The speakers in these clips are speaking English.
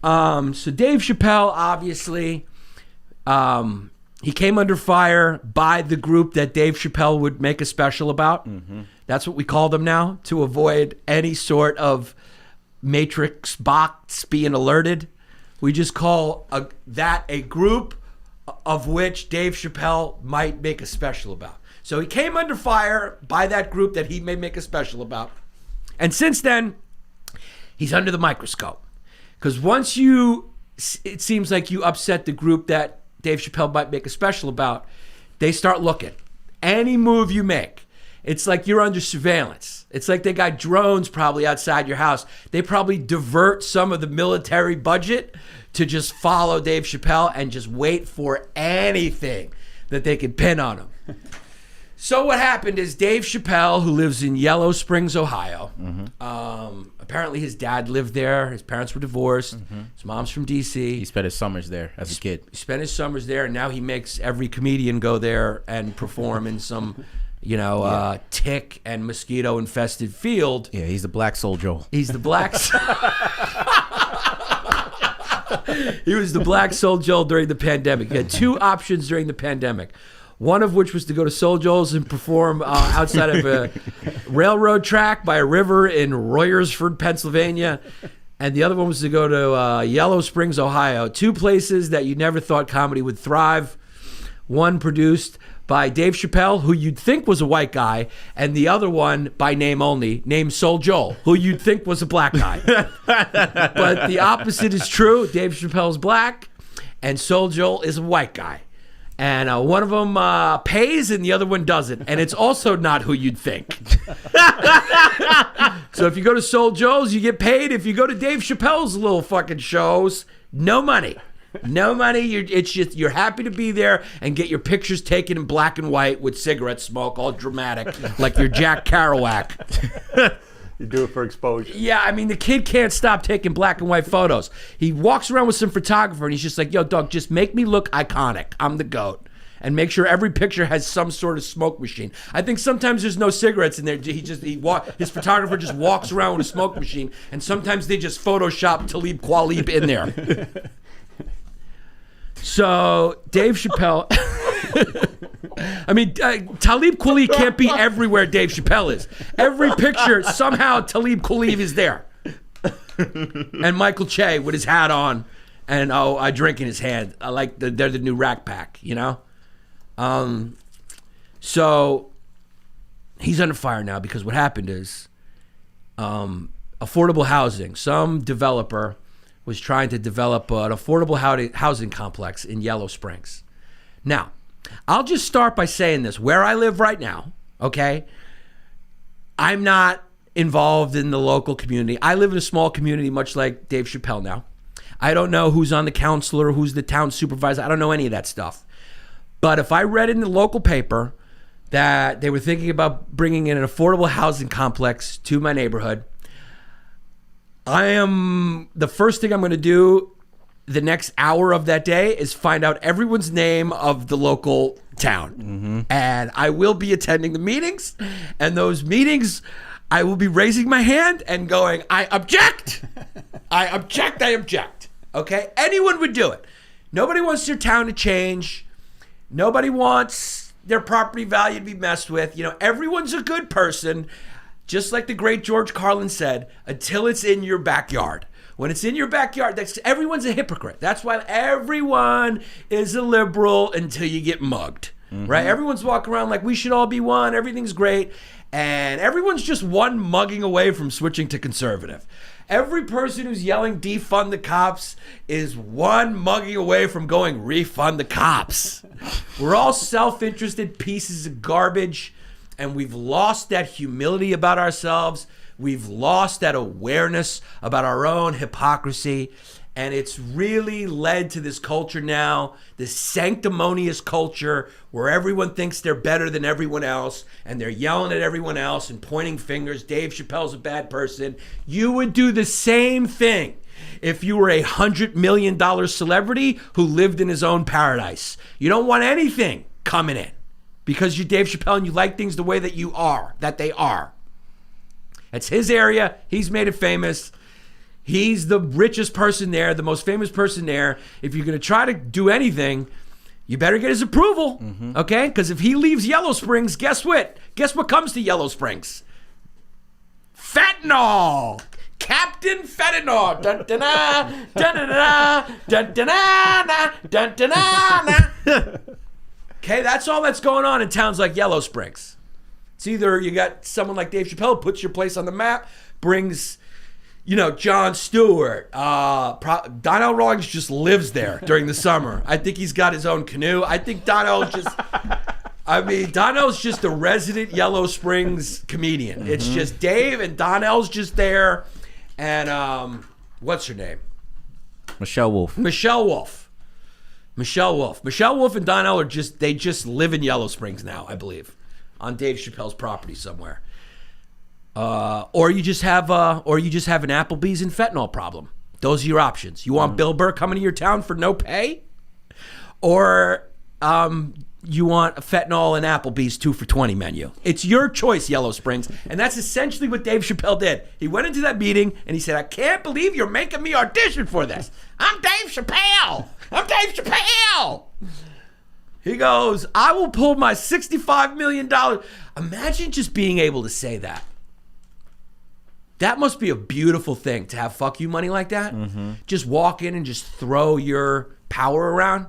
So Dave Chappelle, obviously, he came under fire by the group that Dave Chappelle would make a special about. Mm-hmm. That's what we call them now, to avoid any sort of matrix box being alerted. We just call that a group of which Dave Chappelle might make a special about. So he came under fire by that group that he may make a special about. And since then, he's under the microscope. Because once it seems like you upset the group that Dave Chappelle might make a special about, they start looking. Any move you make, it's like you're under surveillance. It's like they got drones probably outside your house. They probably divert some of the military budget to just follow Dave Chappelle and just wait for anything that they can pin on him. So what happened is Dave Chappelle, who lives in Yellow Springs, Ohio, apparently his dad lived there. His parents were divorced. His mom's from D.C. He spent his summers there as a kid. He spent his summers there, and now he makes every comedian go there and perform in some, tick and mosquito-infested field. Yeah, he's the Black Soul Joel. He's the Black He was the Black Soul Joel during the pandemic. He had two options during the pandemic. One of which was to go to Soul Joel's and perform outside of a railroad track by a river in Royersford, Pennsylvania. And the other one was to go to Yellow Springs, Ohio. Two places that you never thought comedy would thrive. One produced by Dave Chappelle, who you'd think was a white guy, and the other one, by name only, named Soul Joel, who you'd think was a black guy. But the opposite is true. Dave Chappelle's black, and Soul Joel is a white guy. And one of them pays and the other one doesn't. And it's also not who you'd think. So if you go to Soul Joe's, you get paid. If you go to Dave Chappelle's little fucking shows, no money. No money. It's just you're happy to be there and get your pictures taken in black and white with cigarette smoke, all dramatic, like you're Jack Kerouac. You do it for exposure. Yeah, I mean, the kid can't stop taking black and white photos. He walks around with some photographer, and he's just like, yo, dog, just make me look iconic. I'm the GOAT. And make sure every picture has some sort of smoke machine. I think sometimes there's no cigarettes in there. His photographer just walks around with a smoke machine, and sometimes they just Photoshop Talib Kweli in there. So, Dave Chappelle... I mean, Talib Kweli can't be everywhere Dave Chappelle is. Every picture, somehow Talib Kweli is there. And Michael Che with his hat on and a drink in his hand. I like they're the new Rack Pack, you know? So he's under fire now because what happened is affordable housing. Some developer was trying to develop an affordable housing complex in Yellow Springs. Now, I'll just start by saying this. Where I live right now, okay, I'm not involved in the local community. I live in a small community, much like Dave Chappelle now. I don't know who's on the council or who's the town supervisor. I don't know any of that stuff. But if I read in the local paper that they were thinking about bringing in an affordable housing complex to my neighborhood, the first thing I'm going to do the next hour of that day is find out everyone's name of the local town. Mm-hmm. And I will be attending the meetings. And those meetings, I will be raising my hand and going, I object. I object. I object. Okay? Anyone would do it. Nobody wants their town to change. Nobody wants their property value to be messed with. You know, everyone's a good person. Just like the great George Carlin said, until it's in your backyard. When it's in your backyard, everyone's a hypocrite. That's why everyone is a liberal until you get mugged, right? Everyone's walking around like we should all be one. Everything's great. And everyone's just one mugging away from switching to conservative. Every person who's yelling defund the cops is one mugging away from going refund the cops. We're all self-interested pieces of garbage, and we've lost that humility about ourselves. We've lost that awareness about our own hypocrisy, and it's really led to this culture now, this sanctimonious culture where everyone thinks they're better than everyone else, and they're yelling at everyone else and pointing fingers. Dave Chappelle's a bad person. You would do the same thing if you were a $100 million celebrity who lived in his own paradise. You don't want anything coming in because you're Dave Chappelle and you like things the way that they are. It's his area. He's made it famous. He's the richest person there, the most famous person there. If you're going to try to do anything, you better get his approval, okay? Because if he leaves Yellow Springs, guess what? Guess what comes to Yellow Springs? Fentanyl! Captain Fentanyl! Dun-dun-na, dun-dun-na, dun-dun-na, dun-dun-na. Okay, that's all that's going on in towns like Yellow Springs. It's either you got someone like Dave Chappelle puts your place on the map, brings, Jon Stewart. Donnell Rawlings just lives there during the summer. I think he's got his own canoe. I think Donnell's just a resident Yellow Springs comedian. It's just Dave and Donnell's just there. And what's her name? Michelle Wolf. Michelle Wolf and Donnell they just live in Yellow Springs now, I believe, on Dave Chappelle's property somewhere. Or you just have an Applebee's and fentanyl problem. Those are your options. You want Bill Burr coming to your town for no pay, or you want a fentanyl and Applebee's 2 for $20 menu. It's your choice, Yellow Springs. And that's essentially what Dave Chappelle did. He went into that meeting and he said, I can't believe you're making me audition for this. I'm Dave Chappelle. He goes, I will pull my $65 million. Imagine just being able to say that. That must be a beautiful thing to have fuck you money like that. Just walk in and just throw your power around.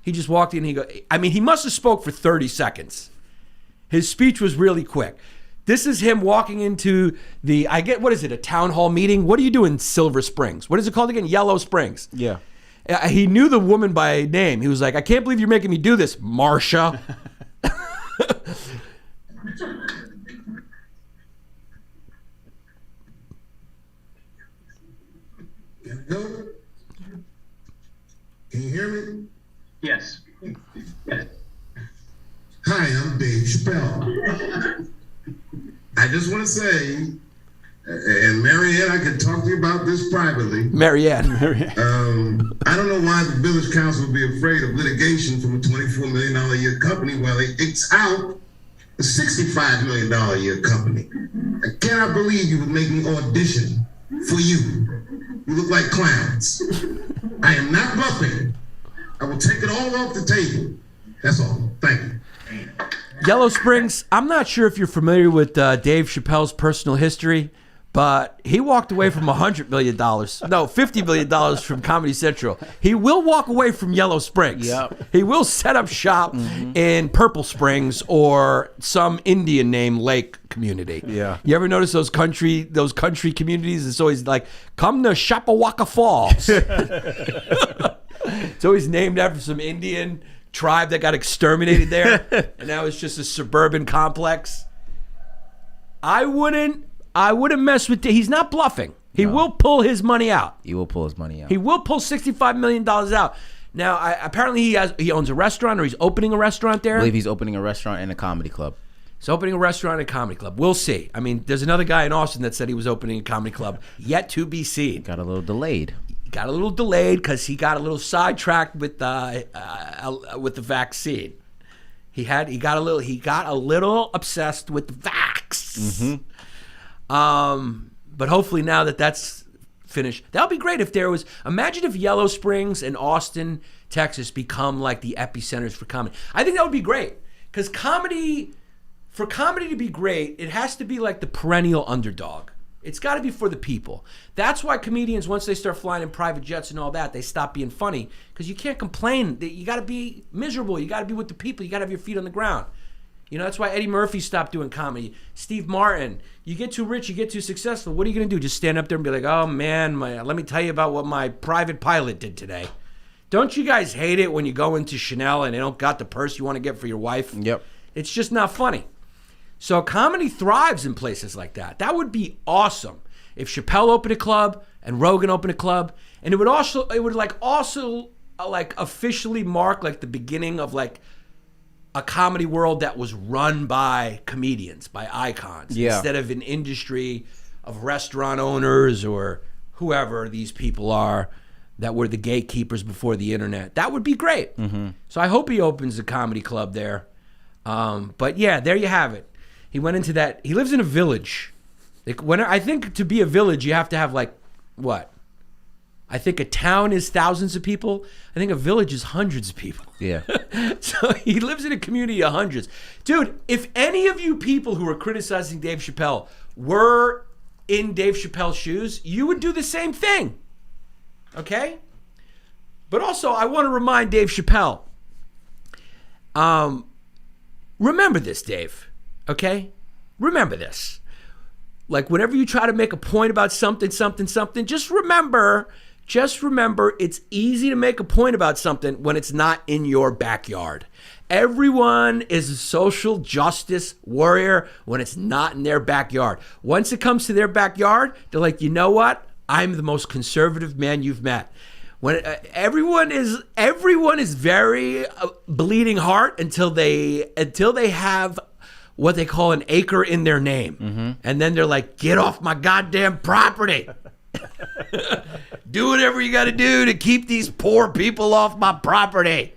He just walked in and he must have spoke for 30 seconds. His speech was really quick. This is him walking into a town hall meeting? What do you do in Silver Springs? What is it called again? Yellow Springs. Yeah. He knew the woman by name. He was like, I can't believe you're making me do this, Marsha. Can you hear me? Yes. Hi, I'm Dave Chappelle. I just want to say, and Marianne, I could talk to you about this privately. Marianne. I don't know why the village council would be afraid of litigation from a $24 million a year company while they ekes out a $65 million a year company. I cannot believe you would make me audition for you. You look like clowns. I am not bluffing. I will take it all off the table. That's all. Thank you. Yellow Springs, I'm not sure if you're familiar with Dave Chappelle's personal history, but he walked away from $100 million. No, $50 million from Comedy Central. He will walk away from Yellow Springs. Yep. He will set up shop in Purple Springs or some Indian name lake community. Yeah. You ever notice those country communities? It's always like, come to Chapawaka Falls. It's always named after some Indian tribe that got exterminated there, and now it's just a suburban complex. I wouldn't mess with. He's not bluffing. He will pull his money out. He will pull his money out. He will pull $65 million out. Now, apparently he owns a restaurant, or he's opening a restaurant there. I believe he's opening a restaurant and a comedy club. He's opening a restaurant and a comedy club. We'll see. I mean, there's another guy in Austin that said he was opening a comedy club. Yet to be seen. Got a little delayed. Got a little delayed because he got a little sidetracked with the vaccine. He got a little obsessed with the vax. But hopefully now that's finished, that would be great if there was. Imagine if Yellow Springs and Austin, Texas, become like the epicenters for comedy. I think that would be great because for comedy to be great, it has to be like the perennial underdog. It's got to be for the people. That's why comedians, once they start flying in private jets and all that, they stop being funny because you can't complain. You got to be miserable. You got to be with the people. You got to have your feet on the ground. That's why Eddie Murphy stopped doing comedy. Steve Martin. You get too rich, you get too successful. What are you going to do? Just stand up there and be like, oh, man, let me tell you about what my private pilot did today. Don't you guys hate it when you go into Chanel and they don't got the purse you want to get for your wife? Yep. It's just not funny. So comedy thrives in places like that. That would be awesome if Chappelle opened a club and Rogan opened a club, and it would officially mark like the beginning of like a comedy world that was run by comedians, by icons, instead of an industry of restaurant owners or whoever these people are that were the gatekeepers before the internet. That would be great. So I hope he opens a comedy club there. But yeah, there you have it. He went into that. He lives in a village. I think to be a village, you have to have like what? I think a town is thousands of people. I think a village is hundreds of people. Yeah. So he lives in a community of hundreds. Dude, if any of you people who are criticizing Dave Chappelle were in Dave Chappelle's shoes, you would do the same thing. Okay? But also, I want to remind Dave Chappelle, remember this, Dave. Okay? Remember this. Like, whenever you try to make a point about something, just remember it's easy to make a point about something when it's not in your backyard. Everyone is a social justice warrior when it's not in their backyard. Once it comes to their backyard, they're like, you know what? I'm the most conservative man you've met. When everyone is very bleeding heart until they have what they call an acre in their name. And then they're like, get off my goddamn property. Do whatever you got to do to keep these poor people off my property.